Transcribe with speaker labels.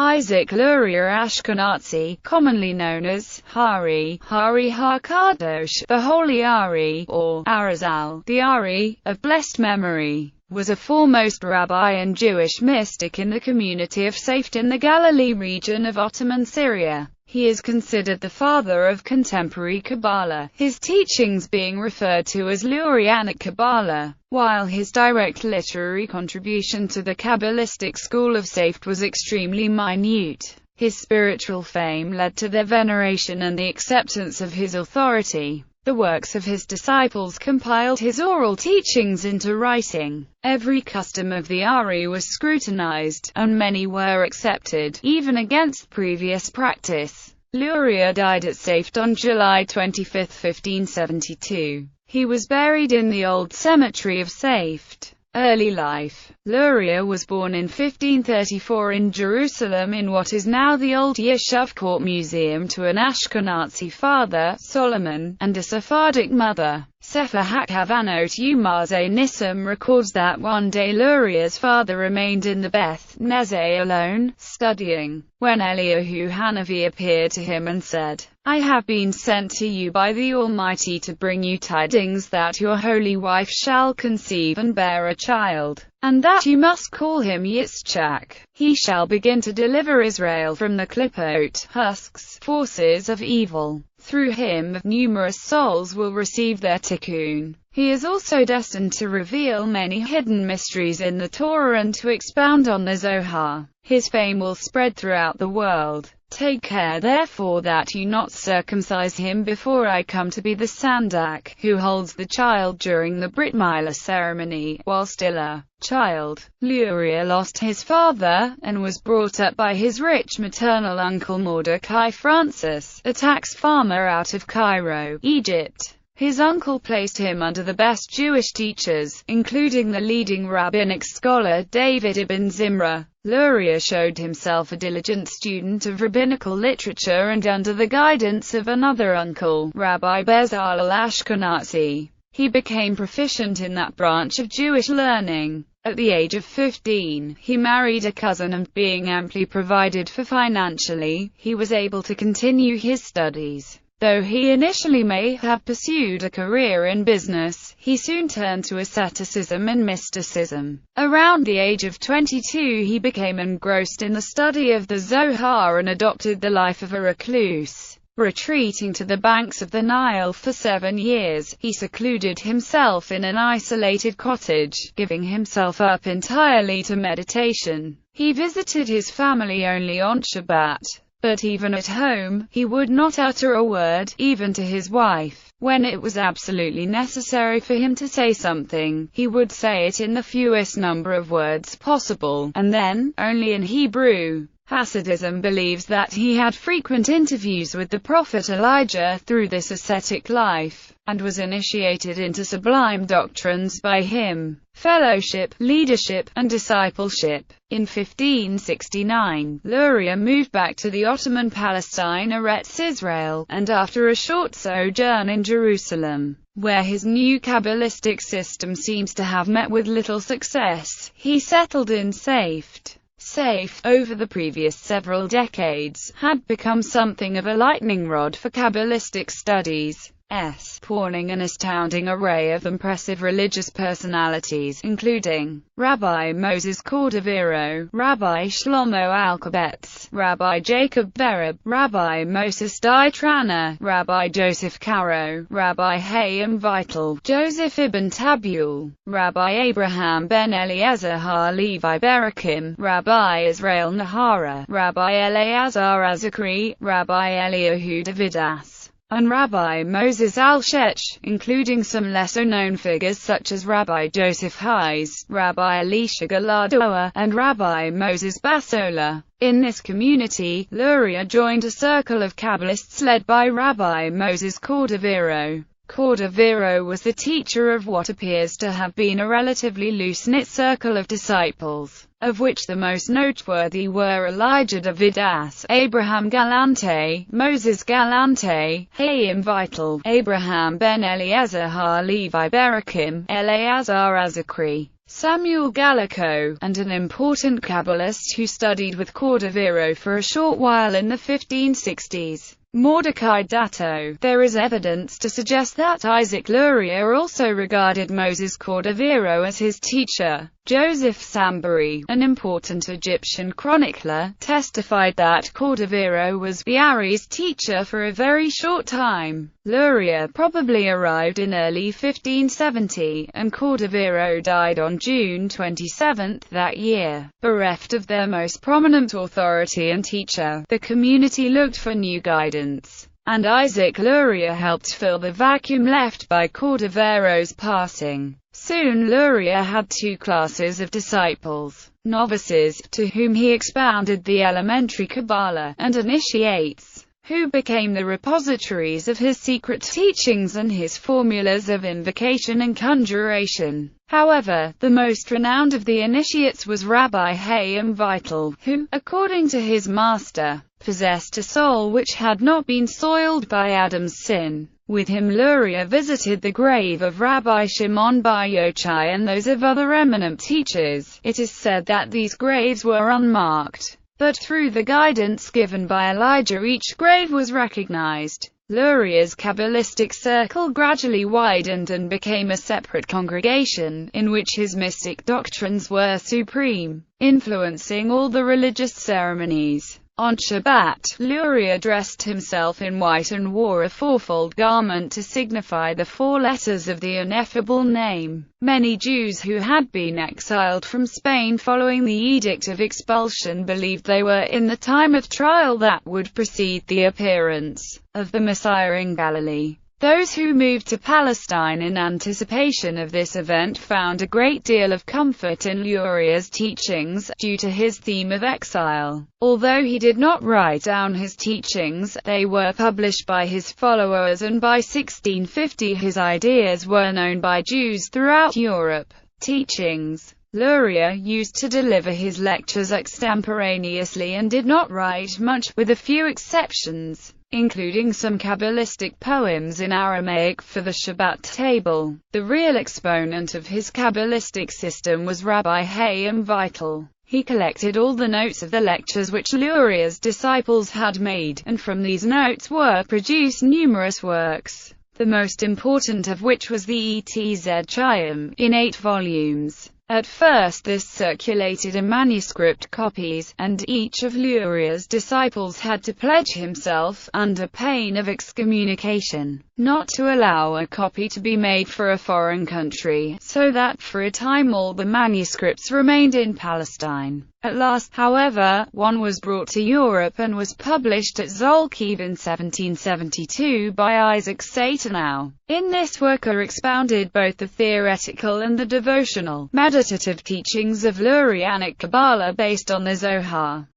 Speaker 1: Isaac Luria Ashkenazi, commonly known as Hari HaKadosh, the Holy Ari, or Arizal, the Ari, of blessed memory, was a foremost rabbi and Jewish mystic in the community of Safed in the Galilee region of Ottoman Syria. He is considered the father of contemporary Kabbalah, his teachings being referred to as Lurianic Kabbalah. While his direct literary contribution to the Kabbalistic school of Safed was extremely minute, his spiritual fame led to their veneration and the acceptance of his authority. The works of his disciples compiled his oral teachings into writing. Every custom of the Ari was scrutinized, and many were accepted, even against previous practice. Luria died at Safed on July 25, 1572. He was buried in the old cemetery of Safed. Early life. Luria was born in 1534 in Jerusalem in what is now the old Yeshuv Court Museum to an Ashkenazi father, Solomon, and a Sephardic mother. Sefer HaKavanot Umaze Nissim records that one day Luria's father remained in the Beth Nezeh alone, studying, when Eliyahu Hanavi appeared to him and said, "I have been sent to you by the Almighty to bring you tidings that your holy wife shall conceive and bear a child, and that you must call him Yitzchak. He shall begin to deliver Israel from the Klippot, husks, forces of evil. Through him, numerous souls will receive their tikkun. He is also destined to reveal many hidden mysteries in the Torah and to expound on the Zohar. His fame will spread throughout the world. Take care therefore that you not circumcise him before I come to be the Sandak, who holds the child during the Brit Milah ceremony, while still a child." Luria lost his father, and was brought up by his rich maternal uncle Mordecai Francis, a tax farmer out of Cairo, Egypt. His uncle placed him under the best Jewish teachers, including the leading rabbinic scholar David ibn Zimra. Luria showed himself a diligent student of rabbinical literature and under the guidance of another uncle, Rabbi Bezalel Ashkenazi, he became proficient in that branch of Jewish learning. At the age of 15, he married a cousin and, being amply provided for financially, he was able to continue his studies. Though he initially may have pursued a career in business, he soon turned to asceticism and mysticism. Around the age of 22 he became engrossed in the study of the Zohar and adopted the life of a recluse. Retreating to the banks of the Nile for 7 years, he secluded himself in an isolated cottage, giving himself up entirely to meditation. He visited his family only on Shabbat. But even at home, he would not utter a word, even to his wife. When it was absolutely necessary for him to say something, he would say it in the fewest number of words possible, and then, only in Hebrew. Hasidism believes that he had frequent interviews with the prophet Elijah through this ascetic life, and was initiated into sublime doctrines by him: fellowship, leadership, and discipleship. In 1569, Luria moved back to the Ottoman Palestine, Eretz Israel, and after a short sojourn in Jerusalem, where his new Kabbalistic system seems to have met with little success, he settled in Safed. Safed, over the previous several decades, had become something of a lightning rod for Kabbalistic studies. Spawning an astounding array of impressive religious personalities, including Rabbi Moses Cordovero, Rabbi Shlomo Alkabetz, Rabbi Jacob Bereb, Rabbi Moses Dietrana, Rabbi Joseph Caro, Rabbi Hayim Vital, Joseph ibn Tabul, Rabbi Abraham ben Eliezer ha-Levi Berakim, Rabbi Israel Nahara, Rabbi Eleazar Azakri, Rabbi Eliyahu Davidas, and Rabbi Moses Alshech, including some lesser-known figures such as Rabbi Joseph Hayes, Rabbi Elisha Galadoa, and Rabbi Moses Basola. In this community, Luria joined a circle of Kabbalists led by Rabbi Moses Cordovero. Cordovero was the teacher of what appears to have been a relatively loose-knit circle of disciples, of which the most noteworthy were Elijah Davidas, Abraham Galante, Moses Galante, Hayim Vital, Abraham ben Eliezer ha-Levi Berakim, Eleazar Azakri, Samuel Gallico, and an important Kabbalist who studied with Cordovero for a short while in the 1560s. Mordecai Datto. There is evidence to suggest that Isaac Luria also regarded Moses Cordovero as his teacher. Joseph Sambury, an important Egyptian chronicler, testified that Cordovero was the Ari's teacher for a very short time. Luria probably arrived in early 1570, and Cordovero died on June 27 that year. Bereft of their most prominent authority and teacher, the community looked for new guidance, and Isaac Luria helped fill the vacuum left by Cordovero's passing. Soon Luria had two classes of disciples: novices, to whom he expounded the elementary Kabbalah, and initiates, who became the repositories of his secret teachings and his formulas of invocation and conjuration. However, the most renowned of the initiates was Rabbi Chaim Vital, who, according to his master, possessed a soul which had not been soiled by Adam's sin. With him Luria visited the grave of Rabbi Shimon bar Yochai and those of other eminent teachers. It is said that these graves were unmarked, but through the guidance given by Elijah each grave was recognized. Luria's Kabbalistic circle gradually widened and became a separate congregation, in which his mystic doctrines were supreme, influencing all the religious ceremonies. On Shabbat, Luria dressed himself in white and wore a fourfold garment to signify the four letters of the ineffable name. Many Jews who had been exiled from Spain following the Edict of Expulsion believed they were in the time of trial that would precede the appearance of the Messiah in Galilee. Those who moved to Palestine in anticipation of this event found a great deal of comfort in Luria's teachings, due to his theme of exile. Although he did not write down his teachings, they were published by his followers, and by 1650 his ideas were known by Jews throughout Europe. Teachings. Luria used to deliver his lectures extemporaneously and did not write much, with a few exceptions, including some Kabbalistic poems in Aramaic for the Shabbat table. The real exponent of his Kabbalistic system was Rabbi Chaim Vital. He collected all the notes of the lectures which Luria's disciples had made, and from these notes were produced numerous works, the most important of which was the Etz Chaim, in 8 volumes. At first this circulated in manuscript copies, and each of Luria's disciples had to pledge himself, under pain of excommunication, not to allow a copy to be made for a foreign country, so that for a time all the manuscripts remained in Palestine. At last, however, one was brought to Europe and was published at Zolkiv in 1772 by Isaac Satanow. In this work are expounded both the theoretical and the devotional, meditative teachings of Lurianic Kabbalah based on the Zohar.